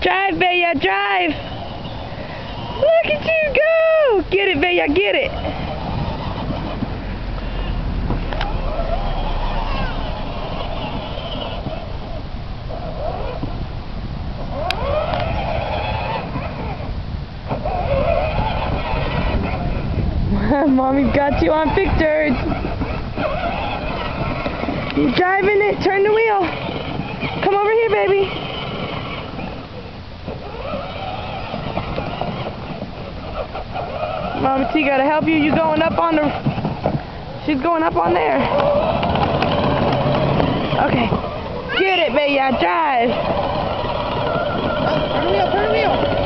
Drive, Bella, drive! Look at you go! Get it, Bella, get it! Mommy's got you on pictures. You driving it? Turn the wheel. Come over here, baby. Mommy T gotta help you. You going up on the... She's going up on there. Okay. Get it, baby. Drive. Turn the wheel, turn the wheel.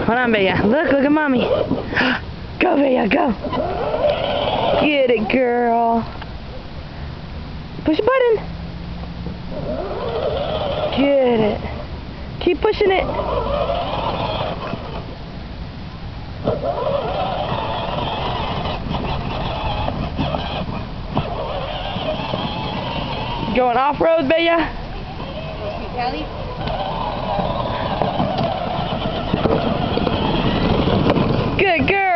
Hold on, Bella. Look at Mommy. Go, Bella, go. Get it, girl. Push the button. Get it. Keep pushing it. Going off-road, Bella? Good girl.